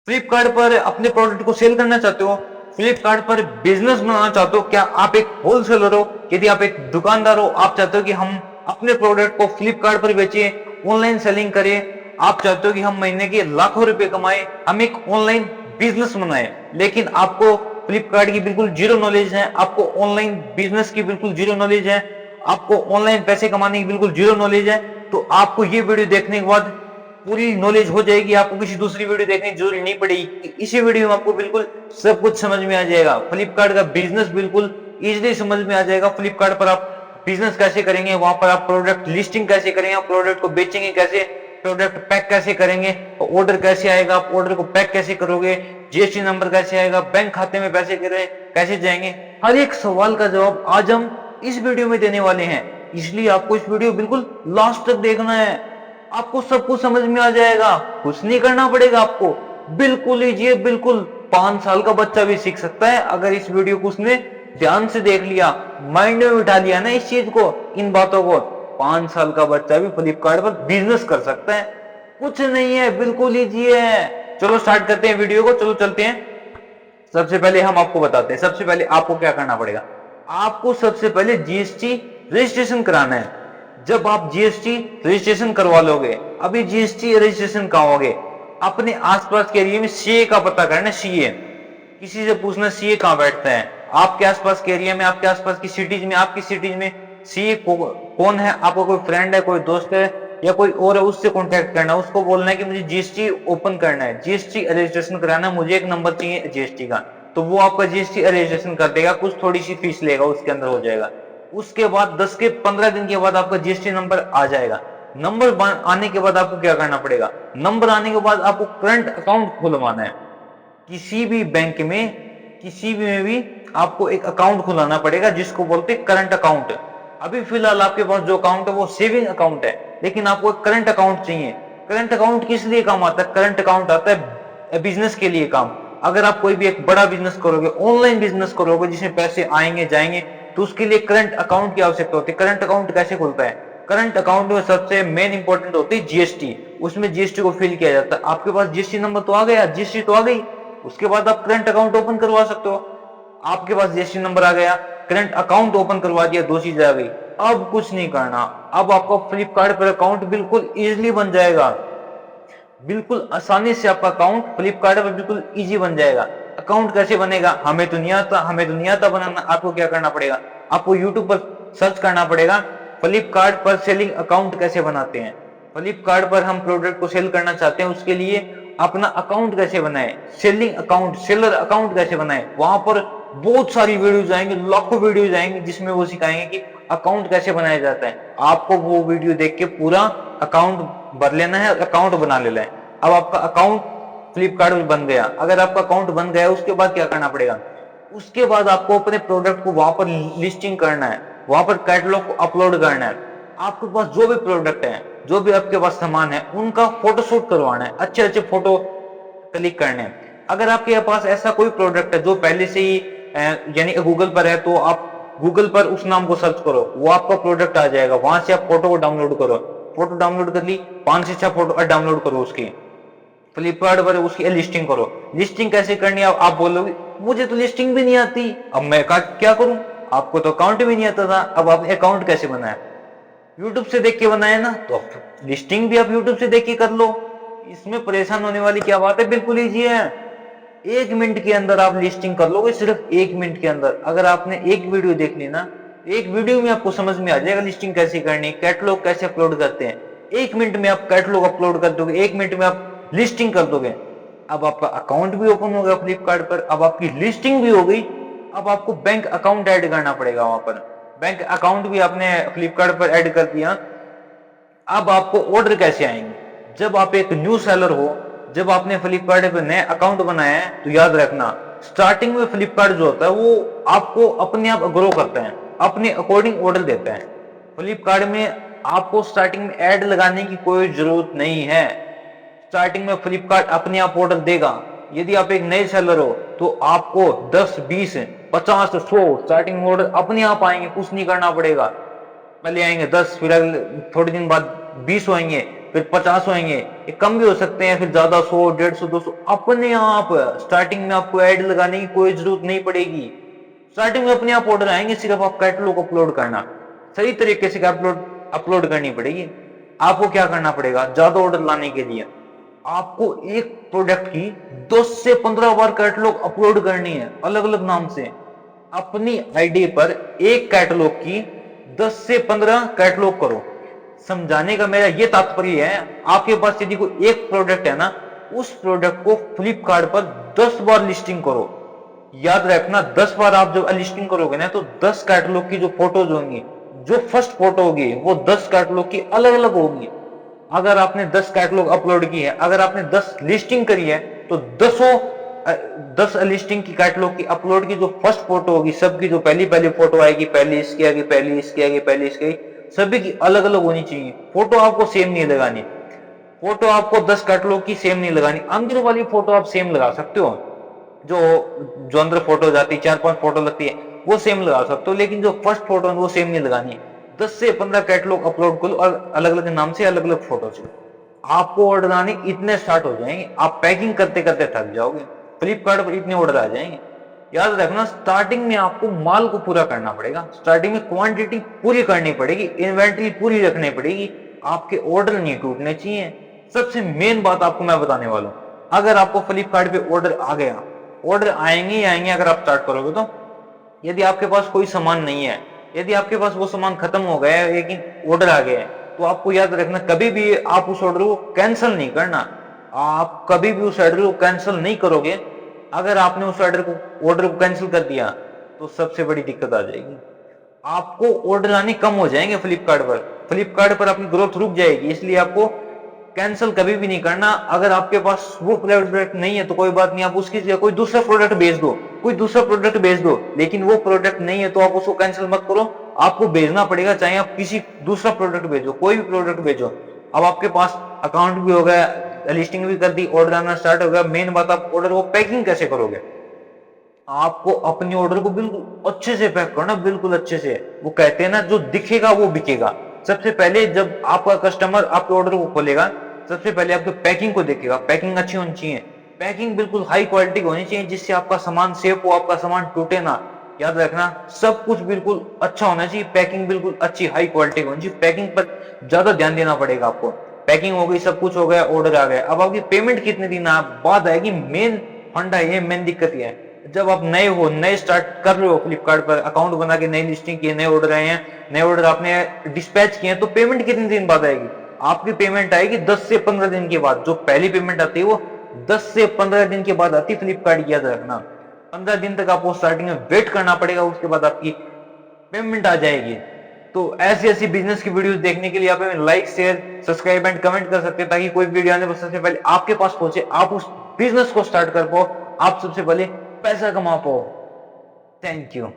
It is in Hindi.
फ्लिपकार्ट पर अपने प्रोडक्ट को सेल करना चाहते हो, फ्लिपकार्ट पर बिजनेस बनाना चाहते हो, क्या आप एक होलसेलर हो, यदि आप एक दुकानदार हो, आप चाहते हो कि हम अपने प्रोडक्ट को फ्लिपकार्ट पर बेचें, ऑनलाइन सेलिंग करें, आप चाहते हो कि हम महीने के लाखों रुपए कमाएं, हम एक ऑनलाइन बिजनेस बनाएं, लेकिन आपको फ्लिपकार्ट की बिल्कुल जीरो नॉलेज है, आपको ऑनलाइन बिजनेस की बिल्कुल जीरो नॉलेज है, आपको ऑनलाइन पैसे कमाने की बिल्कुल जीरो नॉलेज है, तो आपको ये वीडियो देखने के बाद पूरी नॉलेज हो जाएगी, आपको किसी दूसरी वीडियो देखने की जरूरत नहीं पड़ेगी। इसी वीडियो में आपको बिल्कुल सब कुछ समझ में आ जाएगा, फ्लिपकार्ट का बिजनेस बिल्कुल इजीली समझ में आ जाएगा। फ्लिपकार्ट पर आप बिजनेस कैसे करेंगे, वहां पर आप प्रोडक्ट लिस्टिंग कैसे करेंगे, आप प्रोडक्ट को बेचेंगे कैसे, प्रोडक्ट पैक कैसे करेंगे, ऑर्डर कैसे आएगा, आप ऑर्डर को पैक कैसे करोगे, जीएसटी नंबर कैसे आएगा, बैंक खाते में पैसे कैसे जाएंगे, हर एक सवाल का जवाब आज हम इस वीडियो में देने वाले हैं। इसलिए आपको इस वीडियो बिल्कुल लास्ट तक देखना है, आपको सब कुछ समझ में आ जाएगा, कुछ नहीं करना पड़ेगा आपको, बिल्कुल इजी है, बिल्कुल 5 साल का बच्चा भी सीख सकता है अगर इस वीडियो को उसने ध्यान से देख लिया, माइंड में बिठा लिया ना इस चीज को, इन बातों को। 5 साल का बच्चा भी फ्लिपकार्ट पर बिजनेस कर सकता है, कुछ नहीं है, बिल्कुल इजी है। चलो स्टार्ट करते हैं वीडियो को, चलो चलते हैं। सबसे पहले हम आपको बताते हैं, सबसे पहले आपको क्या करना पड़ेगा, आपको सबसे पहले जीएसटी रजिस्ट्रेशन कराना है। जब आप जीएसटी रजिस्ट्रेशन करवा लोगे, अभी जीएसटी रजिस्ट्रेशन कहाँ होगे, अपने आसपास के एरिया में सीए का पता करना, सीए किसी से पूछना सीए कहाँ बैठता है, आपके आसपास के एरिया में, आपके आसपास की सिटीज में, आपकी सिटीज में सीए कौन है, आपका कोई फ्रेंड है, कोई दोस्त है या कोई और है, उससे कांटेक्ट करना, उसको बोलना है कि मुझे जीएसटी ओपन करना है, जीएसटी रजिस्ट्रेशन कराना है, मुझे एक नंबर चाहिए जीएसटी का, तो वो आपका जीएसटी रजिस्ट्रेशन कर देगा, कुछ थोड़ी सी फीस लेगा, उसके अंदर हो जाएगा। उसके बाद 10 के 15 दिन के बाद आपका जीएसटी नंबर आ जाएगा। नंबर आने के बाद आपको क्या करना पड़ेगा, नंबर आने के बाद आपको करंट अकाउंट खुलवाना है, किसी भी बैंक में, किसी भी में भी आपको एक अकाउंट खुलाना पड़ेगा, जिसको बोलते हैं करंट अकाउंट। अभी फिलहाल आपके पास जो अकाउंट है वो सेविंग अकाउंट है, लेकिन आपको एक करंट अकाउंट चाहिए। करंट अकाउंट किस लिए काम आता है, करंट अकाउंट आता है बिजनेस के लिए काम। अगर आप कोई भी एक बड़ा बिजनेस करोगे, ऑनलाइन बिजनेस करोगे जिसमें पैसे आएंगे जाएंगे, तो उसके लिए करंट अकाउंट की आवश्यकता होती है। करंट अकाउंट कैसे खुलता है, करंट अकाउंट में सबसे मेन इंपॉर्टेंट होती है जीएसटी, उसमें जीएसटी को फिल किया जाता है। आपके पास जीएसटी नंबर तो आ गया, जीएसटी तो आ गई, उसके बाद आप करंट अकाउंट ओपन करवा सकते हो। आपके पास जीएसटी नंबर आ गया, करंट अकाउंट ओपन करवा दिया, दो चीज आ गई, अब कुछ नहीं करना, अब आपका फ्लिपकार्ट पर अकाउंट बिल्कुल इजीली बन जाएगा, बिल्कुल आसानी से आपका अकाउंट फ्लिपकार्ट पर बिल्कुल इजी बन जाएगा। अकाउंट कैसे बनेगा, हमें तो नहीं आता, हमें तो नहीं आता बनाना। आपको क्या करना पड़ेगा, आपको यूट्यूब पर सर्च करना पड़ेगा, फ्लिपकार्ट पर सेलिंग अकाउंट कैसे बनाते हैं। फ्लिपकार्ट पर हम प्रोडक्ट को सेल करना चाहते हैं, उसके लिए अपना अकाउंट कैसे बनाए, सेलिंग अकाउंट, सेलर अकाउंट कैसे बनाए, वहां पर बहुत सारी वीडियोज आएंगे, लाखों वीडियोज आएंगे, जिसमें वो सिखाएंगे कि अकाउंट कैसे बनाया जाता है। आपको वो वीडियो देख के पूरा अकाउंट भर लेना है, अकाउंट बना लेना है। अब आपका अकाउंट फ्लिपकार्ट में बन गया, अगर आपका अकाउंट बन गया उसके बाद क्या करना पड़ेगा, उसके बाद आपको अपने प्रोडक्ट को वहां पर लिस्टिंग करना है, वहां पर कैटलॉग को अपलोड करना है। आपके पास जो भी प्रोडक्ट है, जो भी आपके पास सामान है, उनका फोटोशूट करवाना है, अच्छे अच्छे फोटो क्लिक करने हैं। अगर आपके पास ऐसा कोई प्रोडक्ट है जो पहले से ही यानी गूगल पर है, तो आप गूगल पर उस नाम को सर्च करो, वो आपका प्रोडक्ट आ जाएगा, वहां से आप फोटो को डाउनलोड करो, फोटो डाउनलोड कर ली, 5 से 6 फोटो डाउनलोड करो, उसकी फ्लिपकार्ट पर उसकी लिस्टिंग करो। लिस्टिंग कैसे करनी है, आप बोलोगे मुझे तो लिस्टिंग भी नहीं आती, अब मैं क्या करूं, आपको तो अकाउंट भी नहीं आता था, अब आपने अकाउंट कैसे बनाया, यूट्यूब से देख के बनाया ना, तो लिस्टिंग भी आप यूट्यूब से देख के कर लो, इसमें परेशान होने वाली क्या बात है, बिल्कुल ईजी है। 1 मिनट के अंदर आप लिस्टिंग कर लोगे, सिर्फ 1 मिनट के अंदर। अगर आपने एक वीडियो देख ली ना, एक वीडियो में आपको समझ में आ जाएगा लिस्टिंग कैसे करनी, कैटलॉग कैसे अपलोड करते हैं। 1 मिनट में आप कैटलॉग अपलोड कर दोगे, 1 मिनट में आप लिस्टिंग कर दोगे। अब आपका अकाउंट भी ओपन हो गया फ्लिपकार्ट पर, अब आपकी लिस्टिंग भी हो गई। अब आपको बैंक अकाउंट ऐड करना पड़ेगा, वहां पर बैंक अकाउंट भी आपने फ्लिपकार्ट पर ऐड कर दिया। अब आपको ऑर्डर कैसे आएंगे, जब आप एक न्यू सेलर हो, जब आपने फ्लिपकार्ट पे नया अकाउंट बनाया है, तो याद रखना स्टार्टिंग में फ्लिपकार्ट जो होता है वो आपको अपने आप ग्रो करता है, अपने अकॉर्डिंग ऑर्डर देता है। फ्लिपकार्ट में आपको स्टार्टिंग में ऐड लगाने की कोई जरूरत नहीं है, स्टार्टिंग में फ्लिपकार्ट अपने आप ऑर्डर देगा। यदि आप एक नए सेलर हो तो आपको 10, 20, 50, 100 स्टार्टिंग ऑर्डर अपने आप आएंगे, कुछ नहीं करना पड़ेगा। पहले आएंगे 10, फिर थोड़े दिन बाद 20 आएंगे, फिर 50 होंगे, ये कम भी हो सकते हैं, फिर ज्यादा 100, 150, 200 अपने आप। स्टार्टिंग में आपको ऐड लगाने की कोई जरूरत नहीं पड़ेगी। स्टार्टिंग में अपने आप ऑर्डर आएंगे, सिर्फ आप कैटलॉग अपलोड करना, सही तरीके से अपलोड अपलोड करनी पड़ेगी। आपको क्या करना पड़ेगा, ज्यादा ऑर्डर लाने के लिए आपको एक प्रोडक्ट की 10 से 15 बार कैटलॉग अपलोड करनी है, अलग अलग नाम से। अपनी आईडी पर एक कैटलॉग की 10 से 15 कैटलॉग करो। समझाने का मेरा ये तात्पर्य है, आपके पास यदि कोई एक प्रोडक्ट है ना, उस प्रोडक्ट को फ्लिपकार्ट पर 10 बार लिस्टिंग करो। याद रखना, 10 बार आप जब लिस्टिंग करोगे ना, तो 10 कैटलॉग की जो फोटोज होंगी, जो फर्स्ट फोटो होगी वो 10 कैटलॉग की अलग अलग होगी। अगर आपने 10 कैटलॉग अपलोड की है, अगर आपने 10 लिस्टिंग करी है, तो 10 लिस्टिंग की कैटलॉग की अपलोड की जो फर्स्ट फोटो होगी, सबकी जो पहली पहली फोटो आएगी, पहली इसके आगे, पहली इसके आगे, पहली इसके आगे, सभी की अलग अलग होनी चाहिए। फोटो आपको सेम नहीं लगानी, फोटो आपको 10 कैटलॉग की सेम नहीं लगानी। अंदर वाली फोटो आप सेम लगा सकते हो, जो जो अंदर फोटो जाती है, 4-5 फोटो लगती है, वो सेम लगा सकते हो, लेकिन जो फर्स्ट फोटो है वो सेम नहीं लगानी है। 10 से 15 कैटलॉग अपलोड करो, और अलग अलग नाम से, अलग अलग फोटो से। आपको ऑर्डर आने इतने स्टार्ट हो जाएंगे, आप पैकिंग करते करते थक जाओगे। फ्लिपकार्ट पर इतने ऑर्डर आ जाएंगे। याद रखना, स्टार्टिंग में आपको माल को पूरा करना पड़ेगा, स्टार्टिंग में क्वांटिटी पूरी करनी पड़ेगी, इन्वेंट्री पूरी रखनी पड़ेगी, आपके ऑर्डर नहीं टूटने चाहिए। सबसे मेन बात आपको मैं बताने वाला हूं, अगर आपको फ्लिपकार्ट पे ऑर्डर आ गया, ऑर्डर आएंगे ही आएंगे अगर आप स्टार्ट करोगे तो। यदि आपके पास कोई सामान नहीं है, यदि आपके पास वो सामान खत्म हो गया है लेकिन ऑर्डर आ गया है, तो आपको याद रखना, कभी भी आप उस ऑर्डर को कैंसिल नहीं करना। आप कभी भी उस ऑर्डर को कैंसिल नहीं करोगे। अगर आपने उस ऑर्डर को कैंसिल कर दिया, तो सबसे बड़ी दिक्कत आ जाएगी। आपको ऑर्डर आने कम हो जाएंगे फ्लिपकार्ट पर, फ्लिपकार्ट पर अपनी ग्रोथ रुक जाएगी। इसलिए आपको कैंसिल कभी भी नहीं करना। अगर आपके पास वो प्रोडक्ट नहीं है तो कोई बात नहीं, आप उसकी जगह कोई दूसरा प्रोडक्ट भेज दो, कोई दूसरा प्रोडक्ट भेज दो, लेकिन वो प्रोडक्ट नहीं है तो आप उसको कैंसिल मत करो। आपको भेजना पड़ेगा, चाहे आप किसी दूसरा प्रोडक्ट भेजो, कोई भी प्रोडक्ट भेजो। अब आपके पास अकाउंट भी हो गया, लिस्टिंग भी कर दी, ऑर्डर आना स्टार्ट हो गया, मेन बात आप ऑर्डर को पैकिंग कैसे करोगे। आपको अपने ऑर्डर को बिल्कुल अच्छे से पैक करना, बिल्कुल अच्छे से। वो कहते हैं ना, जो दिखेगा वो बिकेगा। सबसे पहले जब आपका कस्टमर आपके ऑर्डर को खोलेगा, सबसे पहले आपके पैकिंग को देखेगा। पैकिंग अच्छी होनी चाहिए, पैकिंग बिल्कुल हाई क्वालिटी की होनी चाहिए, जिससे आपका सामान सेफ हो, आपका सामान टूटे ना। याद रखना, सब कुछ बिल्कुल अच्छा होना चाहिए, पैकिंग बिल्कुल अच्छी हाई क्वालिटी की होनी चाहिए। पैकिंग पर ज्यादा ध्यान देना पड़ेगा आपको। पैकिंग हो गई, सब कुछ हो गया, ऑर्डर आ गया, अब आपकी पेमेंट कितने दिन बाद आएगी, मेन फंडा ये, मेन दिक्कत ये है। जब आप नए हो, नए स्टार्ट कर रहे हो फ्लिपकार्ट पर, अकाउंट बना के नई लिस्टिंग की, नए ऑर्डर आए हैं, नए ऑर्डर आपने डिस्पैच किए हैं, तो पेमेंट कितने दिन बाद आएगी। आपकी पेमेंट आएगी 10 से 15 दिन के बाद। जो पहली पेमेंट आती है वो 10 से 15 दिन के बाद आती है फ्लिपकार्ट की, याद रखना। 15 दिन तक आपको स्टार्टिंग में वेट करना पड़ेगा, उसके बाद आपकी पेमेंट आ जाएगी। तो ऐसी ऐसी बिजनेस की वीडियोस देखने के लिए आप like, share, subscribe and comment कर सकते हैं, ताकि कोई वीडियो आने पर सबसे पहले आपके पास पहुंचे, आप उस बिजनेस को स्टार्ट कर पाओ, आप सबसे पहले पैसा कमा पाओ। Thank you.